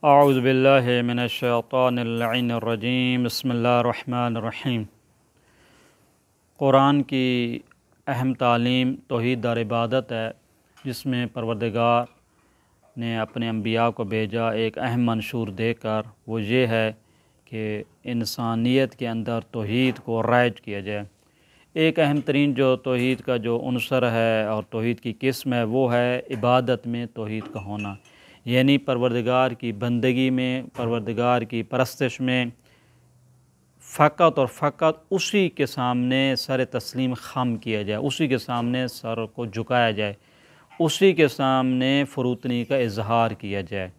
اعوذ باللہ من الشیطان اللعین الرجیم بسم اللہ الرحمن الرحیم۔ قرآن کی اہم تعلیم توحید دار عبادت ہے، جس میں پروردگار نے اپنے انبیاء کو بھیجا ایک اہم منشور دے کر، وہ یہ ہے کہ انسانیت کے اندر توحید کو رائج کیا جائے۔ ایک اہم ترین جو توحید کا جو عنصر ہے اور توحید کی قسم ہے، وہ ہے عبادت میں توحید کا ہونا، یعنی پروردگار کی بندگی میں، پروردگار کی پرستش میں فقط اور فقط اسی کے سامنے سر تسلیم خم کیا جائے، اسی کے سامنے سر کو جھکایا جائے، اسی کے سامنے فروتنی کا اظہار کیا جائے،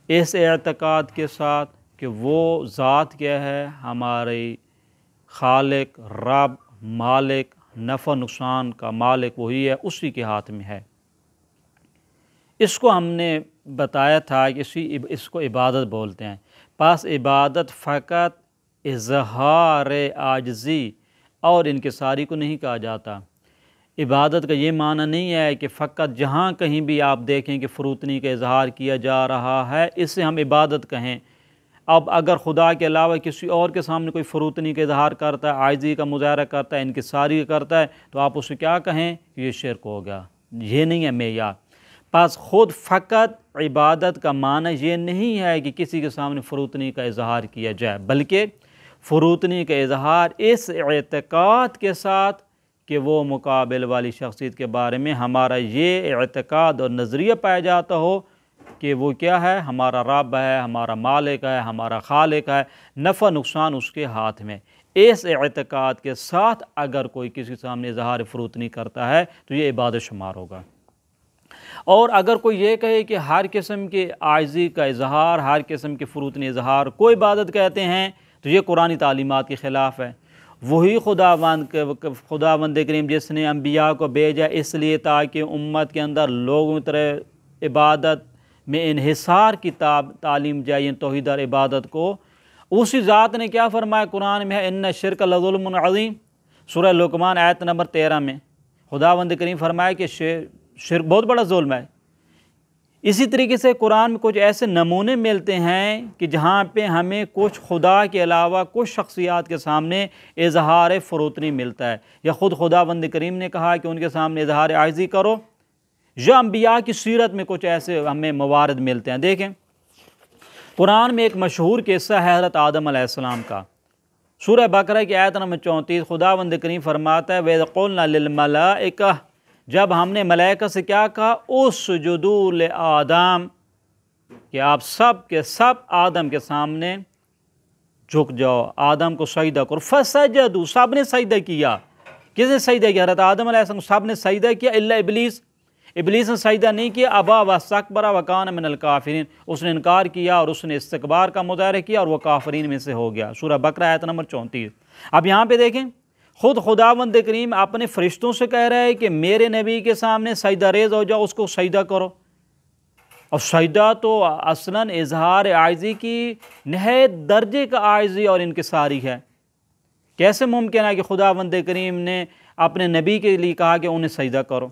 اس اعتقاد کے ساتھ کہ وہ ذات کیا ہے، ہمارے خالق، رب، مالک، نفع نقصان کا مالک وہی ہے، اسی کے ہاتھ میں ہے۔ اس کو ہم نے بتایا تھا کہ اس کو عبادت بولتے ہیں۔ پس عبادت فقط اظہار عاجزی اور انکساری کو نہیں کہا جاتا۔ عبادت کا یہ معنی نہیں ہے کہ فقط جہاں کہیں بھی آپ دیکھیں کہ فروتنی کا اظہار کیا جا رہا ہے، اسے ہم عبادت کہیں۔ اب اگر خدا کے علاوہ کسی اور کے سامنے کوئی فروتنی کا اظہار کرتا ہے، عاجزی کا مظاہرہ کرتا ہے، انکساری کرتا ہے، تو آپ اسے کیا کہیں کہ یہ شرک ہوگا۔ یہ نہیں ہے معیار۔ پس خود فقط عبادت کا معنی یہ نہیں ہے کہ کسی کے سامنے فروتنی کا اظہار کیا جائے، بلکہ فروتنی کا اظہار اس اعتقاد کے ساتھ کہ وہ مقابل والی شخصیت کے بارے میں ہمارا یہ اعتقاد اور نظریہ پایا جاتا ہو کہ وہ کیا ہے، ہمارا رب ہے، ہمارا مالک ہے، ہمارا خالق ہے، نفع نقصان اس کے ہاتھ میں۔ اس اعتقاد کے ساتھ اگر کوئی کسی کے سامنے اظہار فروتنی کرتا ہے تو یہ عبادت شمار ہوگا۔ اور اگر کوئی یہ کہے کہ ہر قسم کے عاجزی کا اظہار، ہر قسم کے فروتنی اظہار کو عبادت کہتے ہیں، تو یہ قرآنی تعلیمات کے خلاف ہے۔ وہی خداوند کریم جس نے انبیاء کو بھیجا اس لیے تاکہ امت کے اندر لوگوں کی طرح عبادت میں انحصار کی تعلیم جائے، توحید اور عبادت کو، اسی ذات نے کیا فرمایا قرآن میں ہے، ان الشرک لظلم عظیم، سورہ لقمان آیت نمبر 13 میں خداوند کریم فرمایا کہ شرک بہت بڑا ظلم ہے۔ اسی طریقے سے قرآن میں کچھ ایسے نمونے ملتے ہیں کہ جہاں پہ ہمیں کچھ خدا کے علاوہ کچھ شخصیات کے سامنے اظہار فروتنی ملتا ہے، یا خود خداوند کریم نے کہا کہ ان کے سامنے اظہار عاجزی کرو، یا انبیاء کی سیرت میں کچھ ایسے ہمیں موارد ملتے ہیں۔ دیکھیں قرآن میں ایک مشہور قصہ ہے حضرت آدم علیہ السلام کا۔ سورہ بقرہ کی آیت نمبر 34 خداوند کریم فرماتا ہے وَإِذْ قُلْنَا لِلْمَلَائِكَةِ، جب ہم نے ملائکہ سے کیا کہا، اسجدوا لآدم، کہ آپ سب کے سب آدم کے سامنے جھک جاؤ، آدم کو سجدہ کرو، فسجدوا، سب نے سجدہ کیا۔ کس نے سجدہ کیا؟ حضرت آدم علیہ السلام، سب نے سجدہ کیا الا ابلیس، ابلیس نے سجدہ نہیں کیا، ابا واستکبر وکان من الکافرین، اس نے انکار کیا اور اس نے استکبار کا مظاہرہ کیا اور وہ کافرین میں سے ہو گیا۔ سورہ بقرہ آیت نمبر 34۔ اب یہاں پہ دیکھیں خود خداوند کریم اپنے فرشتوں سے کہہ رہا ہے کہ میرے نبی کے سامنے سجدہ ریز ہو جاؤ، اس کو سجدہ کرو۔ اور سجدہ تو اصلاً اظہار عاجزی کی نہایت درجے کا عاجزی اور انکساری ہے۔ کیسے ممکن ہے کہ خداوند کریم نے اپنے نبی کے لیے کہا کہ انہیں سجدہ کرو؟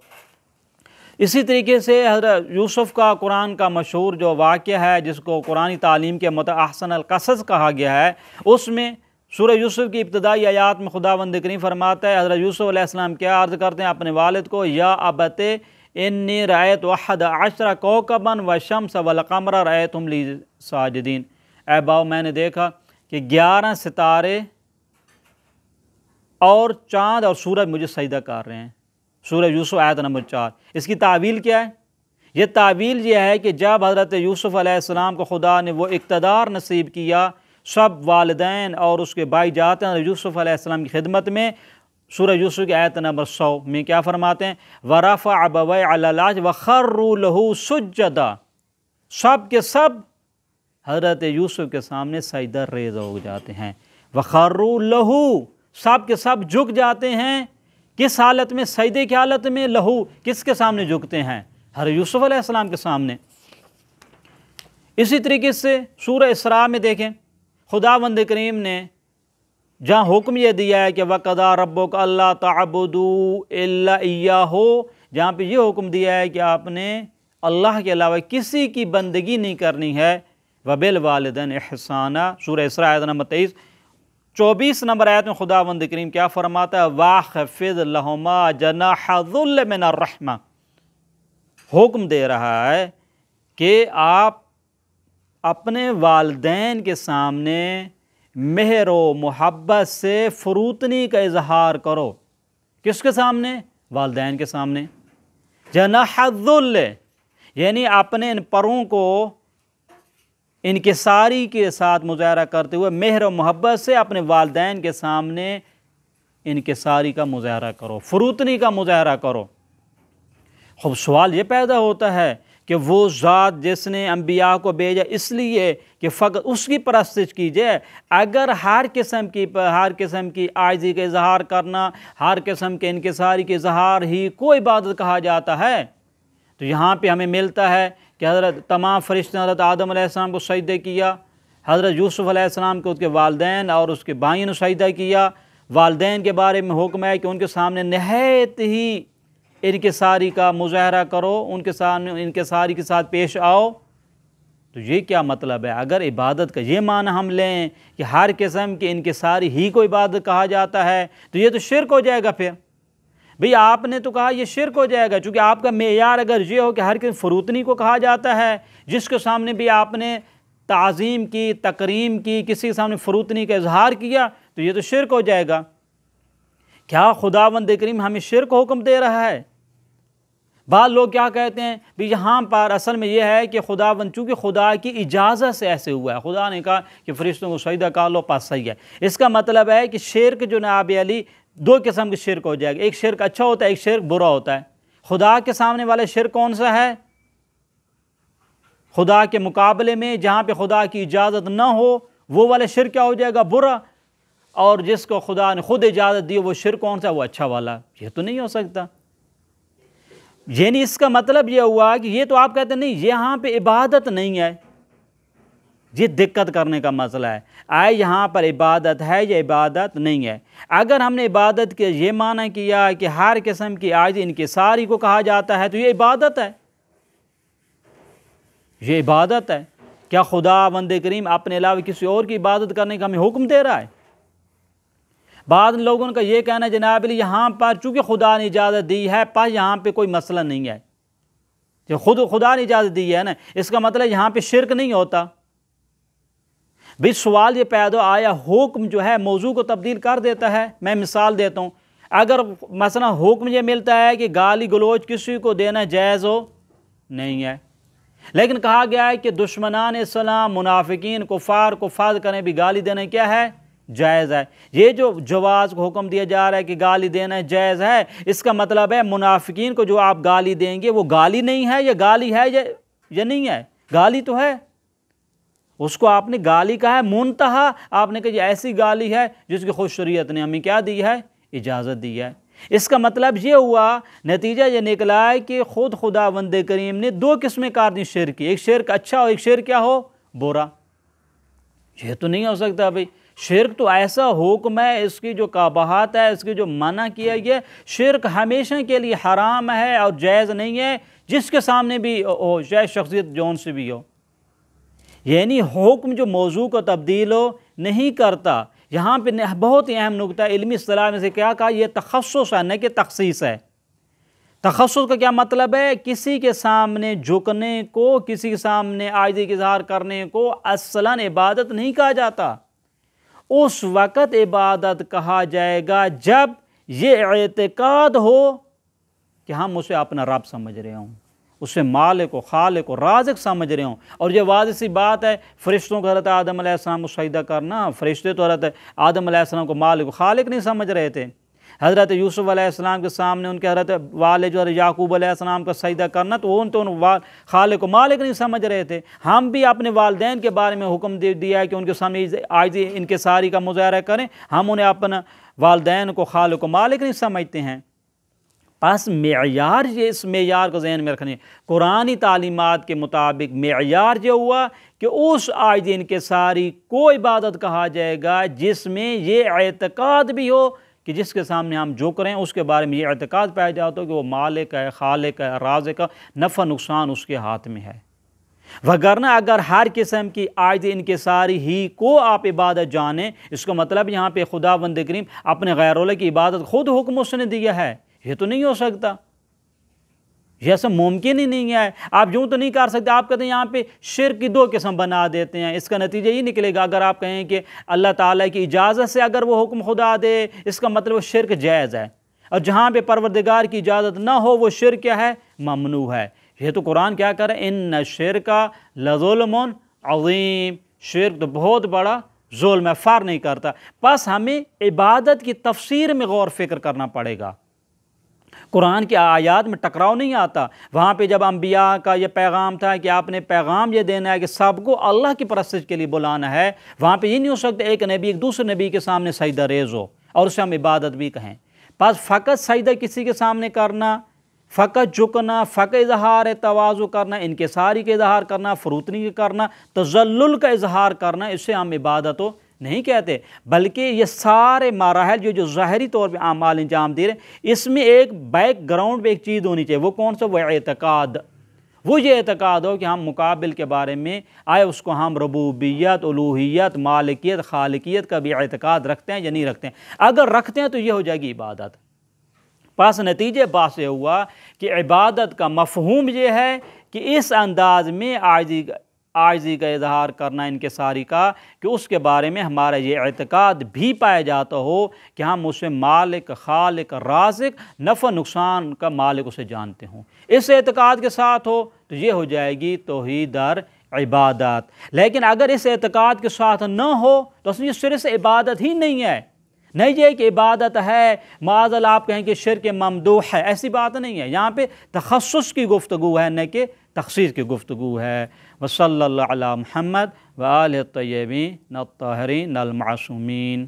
اسی طریقے سے حضرت یوسف کا قرآن کا مشہور جو واقعہ ہے، جس کو قرآنی تعلیم کے احسن القصص کہا گیا ہے، اس میں سورہ یوسف کی ابتدائی آیات میں خداوند کریم فرماتا ہے، حضرت یوسف علیہ السلام کیا عرض کرتے ہیں اپنے والد کو، یا ابت انی رأیت 11 کوکبا والشمس والقمر رأیتہم لی ساجدین، اے باؤ میں نے دیکھا کہ 11 ستارے اور چاند اور سورج مجھے سجدہ کر رہے ہیں۔ سورہ یوسف آیت نمبر 4۔ اس کی تعویل کیا ہے؟ یہ تعویل یہ ہے کہ جب حضرت یوسف علیہ السلام کو خدا نے وہ اقتدار نصیب کیا، سب والدین اور اس کے بھائی جاتے ہیں یوسف علیہ السلام کی خدمت میں، سورہ یوسف کی آیت نمبر 100 میں کیا فرماتے ہیں، وَرَفَعَ أَبَوَيْهِ عَلَى الْعَرْشِ وَخَرُّوا لَهُ سُجَّدًا، سب کے سب حضرت یوسف کے سامنے سجدہ ریز ہو جاتے ہیں۔ وَخَرُّوا لَهُ، سب کے سب جھک جاتے ہیں۔ کس حالت میں؟ سجدے کی حالت میں۔ لہو، کس کے سامنے جھکتے ہیں؟ حضرت یوسف علیہ السلام کے سامنے۔ اسی طریقے سے سورہ اسراء میں دیکھیں خداوند کریم نے جہاں حکم یہ دیا ہے کہ وَقَضَىٰ رَبُّكَ أَلَّا تَعْبُدُوا إِلَّا إِيَّاهُ، جہاں پہ یہ حکم دیا ہے کہ آپ نے اللہ کے علاوہ کسی کی بندگی نہیں کرنی ہے، وبالوالدین احسانا، سورہ اسراء آیت نمبر 23۔ 24 نمبر آیت میں خداوند کریم کیا فرماتا ہے؟ وَاخْفِضْ لَهُمَا جَنَاحَ الذُّلِّ مِنَ الرَّحْمَةِ، حکم دے رہا ہے کہ آپ اپنے والدین کے سامنے مہر و محبت سے فروتنی کا اظہار کرو۔ کس کے سامنے؟ والدین کے سامنے۔ جناح الذل، یعنی اپنے ان پروں کو انکساری کے ساتھ مظاہرہ کرتے ہوئے مہر و محبت سے اپنے والدین کے سامنے انکساری کا مظاہرہ کرو، فروتنی کا مظاہرہ کرو۔ خوب سوال یہ پیدا ہوتا ہے کہ وہ ذات جس نے انبیاء کو بھیجا اس لیے کہ فقط اس کی پرستش کیجیے، اگر ہر قسم کی عاجزی کا اظہار کرنا، ہر قسم کے انکساری کے اظہار ہی کو عبادت کہا جاتا ہے، تو یہاں پہ ہمیں ملتا ہے کہ حضرت تمام فرشتے حضرت آدم علیہ السلام کو سجدہ کیا، حضرت یوسف علیہ السلام کو اس کے والدین اور اس کے بھائیوں نے سجدہ کیا۔ والدین کے بارے میں حکم ہے کہ ان کے سامنے نہایت ہی انکساری کا مظاہرہ کرو، ان کے سامنے انکساری کے ساتھ پیش آؤ۔ تو یہ کیا مطلب ہے؟ اگر عبادت کا یہ معنی ہم لیں کہ ہر قسم کی انکساری ہی کو عبادت کہا جاتا ہے تو یہ تو شرک ہو جائے گا۔ پھر بھئی آپ نے تو کہا یہ شرک ہو جائے گا، چونکہ آپ کا معیار اگر یہ ہو کہ ہر قسم فروتنی کو کہا جاتا ہے، جس کے سامنے بھی آپ نے تعظیم کی، تکریم کی، کسی کے سامنے فروتنی کا اظہار کیا تو یہ تو شرک ہو جائے گا۔ کیا خداوند کریم ہمیں شرک حکم دے رہا ہے؟ بعض لوگ کیا کہتے ہیں بھی یہاں پر اصل میں یہ ہے کہ خداوند چونکہ خدا کی اجازت سے ایسے ہوا ہے، خدا نے کہا کہ فرشتوں کو سجدہ کر لو، پاس صحیح ہے۔ اس کا مطلب ہے کہ شرک جناب علی دو قسم کے شرک ہو جائے گا، ایک شرک اچھا ہوتا ہے، ایک شرک برا ہوتا ہے۔ خدا کے سامنے والے شرک کون سا ہے؟ خدا کے مقابلے میں جہاں پہ خدا کی اجازت نہ ہو وہ والے شرک کیا ہو جائے گا؟ برا۔ اور جس کو خدا نے خود اجازت دی وہ شرک کون سا؟ وہ اچھا والا۔ یہ تو نہیں ہو سکتا۔ یعنی اس کا مطلب یہ ہوا کہ یہ تو آپ کہتے ہیں نہیں یہاں پہ عبادت نہیں ہے، یہ دقت کرنے کا مسئلہ ہے۔ آئے یہاں پر عبادت ہے یا عبادت نہیں ہے؟ اگر ہم نے عبادت کے یہ معنی کیا کہ ہر قسم کی عاجزی انکساری کو کہا جاتا ہے تو یہ عبادت ہے، یہ عبادت ہے۔ کیا خداوند کریم اپنے علاوہ کسی اور کی عبادت کرنے کا ہمیں حکم دے رہا ہے؟ بعض لوگوں کا یہ کہنا ہے جناب علی یہاں پر چونکہ خدا نے اجازت دی ہے پر یہاں پہ کوئی مسئلہ نہیں ہے، جو خدا نے اجازت دی ہے نا اس کا مطلب یہاں پہ شرک نہیں ہوتا۔ بھی سوال یہ پیدا آیا حکم جو ہے موضوع کو تبدیل کر دیتا ہے۔ میں مثال دیتا ہوں، اگر مثلا حکم یہ ملتا ہے کہ گالی گلوچ کسی کو دینا جائز ہو نہیں ہے، لیکن کہا گیا ہے کہ دشمنان اسلام، منافقین، کفار کو فاض کریں بھی گالی دینا کیا ہے؟ جائز ہے۔ یہ جو جواز کو حکم دیا جا رہا ہے کہ گالی دینا جائز ہے، اس کا مطلب ہے منافقین کو جو آپ گالی دیں گے وہ گالی نہیں ہے یا گالی ہے یا نہیں ہے؟ گالی تو ہے، اس کو آپ نے گالی کہا ہے منتہا، آپ نے کہا یہ ایسی گالی ہے جس کی خود شریعت نے ہمیں کیا دی ہے؟ اجازت دی ہے۔ اس کا مطلب یہ ہوا، نتیجہ یہ نکلا ہے کہ خود خداوند کریم نے دو قسمیں کار دی شرک کی، ایک شرک اچھا اور ایک شرک کیا ہو؟ برا۔ یہ تو نہیں ہو سکتا بھئی، شرک تو ایسا حکم ہے، اس کی جو قباحت ہے، اس کی جو منع کیا گیا، شرک ہمیشہ کے لیے حرام ہے اور جائز نہیں ہے، جس کے سامنے بھی ہو، چاہے شخصیت جون سے بھی ہو۔ یعنی حکم جو موضوع کو تبدیل ہو نہیں کرتا۔ یہاں پہ بہت ہی اہم نکتہ علمی اصطلاح میں سے کیا کہا؟ یہ تخصص ہے، نہ کہ تخصیص ہے۔ تخصص کا کیا مطلب ہے؟ کسی کے سامنے جھکنے کو، کسی کے سامنے عاجزی کا اظہار کرنے کو اصلاً عبادت نہیں کہا جاتا۔ اس وقت عبادت کہا جائے گا جب یہ اعتقاد ہو کہ ہم اسے اپنا رب سمجھ رہے ہوں، اسے مالک و خالق و رازق سمجھ رہے ہوں۔ اور یہ واضح سی بات ہے، فرشتوں کو حضرت آدم علیہ السلام کو سجدہ کرنا، فرشتے تو حضرت آدم علیہ السلام کو مالک و خالق نہیں سمجھ رہے تھے۔ حضرت یوسف علیہ السلام کے سامنے ان کے حضرت والد جو یعقوب علیہ السلام کا سجدہ کرنا تو ان خالق و مالک نہیں سمجھ رہے تھے۔ ہم بھی اپنے والدین کے بارے میں حکم دے دیا ہے کہ ان کے سامنے عاجزی انکساری کا مظاہرہ کریں، ہم انہیں اپنا والدین کو خالق و مالک نہیں سمجھتے ہیں۔ پس معیار یہ، اس معیار کو ذہن میں رکھنے، قرآنی تعلیمات کے مطابق معیار یہ ہوا کہ اس عاجزی انکساری کو عبادت کہا جائے گا جس میں یہ اعتقاد بھی ہو کہ جس کے سامنے ہم جھک رہے ہیں اس کے بارے میں یہ اعتقاد پایا جاتا ہو کہ وہ مالک ہے، خالق ہے، رازق ہے، نفع نقصان اس کے ہاتھ میں ہے۔ وگرنہ اگر ہر قسم کی عاجزی انکساری ہی کو آپ عبادت جانیں، اس کا مطلب یہاں پہ خداوند کریم اپنے غیر اللہ کی عبادت خود حکم اس نے دیا ہے، یہ تو نہیں ہو سکتا، یہ ایسا ممکن ہی نہیں ہے۔ آپ یوں تو نہیں کر سکتے، آپ کہتے ہیں یہاں پہ شرک کی 2 قسم بنا دیتے ہیں، اس کا نتیجہ یہ نکلے گا اگر آپ کہیں کہ اللہ تعالیٰ کی اجازت سے اگر وہ حکم خدا دے، اس کا مطلب وہ شرک جائز ہے، اور جہاں پہ پروردگار کی اجازت نہ ہو وہ شرک کیا ہے؟ ممنوع ہے۔ یہ تو قرآن کیا کر رہا ہے؟ ان الشرک لظلم عظیم، شرک تو بہت بڑا ظلم ہے، فار نہیں کرتا۔ بس ہمیں عبادت کی تفسیر میں غور فکر کرنا پڑے گا۔ قرآن کی آیات میں ٹکراؤ نہیں آتا۔ وہاں پہ جب انبیاء کا یہ پیغام تھا کہ آپ نے پیغام یہ دینا ہے کہ سب کو اللہ کی پرستش کے لیے بلانا ہے، وہاں پہ یہ نہیں ہو سکتا ایک نبی ایک دوسرے نبی کے سامنے سجدہ ریز ہو اور اسے ہم عبادت بھی کہیں۔ بس فقط سجدہ کسی کے سامنے کرنا، فقط جھکنا، فقط اظہار تواضع کرنا، انکساری کا اظہار کرنا، فروتنی کرنا، تذلل کا اظہار کرنا، اسے ہم عبادت نہیں کہتے، بلکہ یہ سارے مراحل جو ظاہری طور پہ اعمال انجام دے رہے ہیں، اس میں ایک بیک گراؤنڈ پہ ایک چیز ہونی چاہیے۔ وہ کون سا؟ وہ اعتقاد۔ وہ یہ اعتقاد ہو کہ ہم مقابل کے بارے میں آئے اس کو ہم ربوبیت، الوہیت، مالکیت، خالقیت کا بھی اعتقاد رکھتے ہیں یا نہیں رکھتے ہیں۔ اگر رکھتے ہیں تو یہ ہو جائے گی عبادت۔ پس نتیجے بات سے ہوا کہ عبادت کا مفہوم یہ ہے کہ اس انداز میں عاجزی کا اظہار کرنا، انکساری کا، کہ اس کے بارے میں ہمارا یہ اعتقاد بھی پایا جاتا ہو کہ ہم اسے مالک، خالق، رازق، نفع نقصان کا مالک اسے جانتے ہوں۔ اس اعتقاد کے ساتھ ہو تو یہ ہو جائے گی توحید در عبادت۔ لیکن اگر اس اعتقاد کے ساتھ نہ ہو تو اصل یہ صرف سے عبادت ہی نہیں ہے، نہیں یہ کہ عبادت ہے معاذ اللہ آپ کہیں کہ شرک ممدوح ہے، ایسی بات نہیں ہے۔ یہاں پہ تخصص کی گفتگو ہے، نہ کہ تخصیص کی گفتگو ہے۔ وصلی اللہ علی محمد وآلہ الطیبین الطاہرین المعصومین۔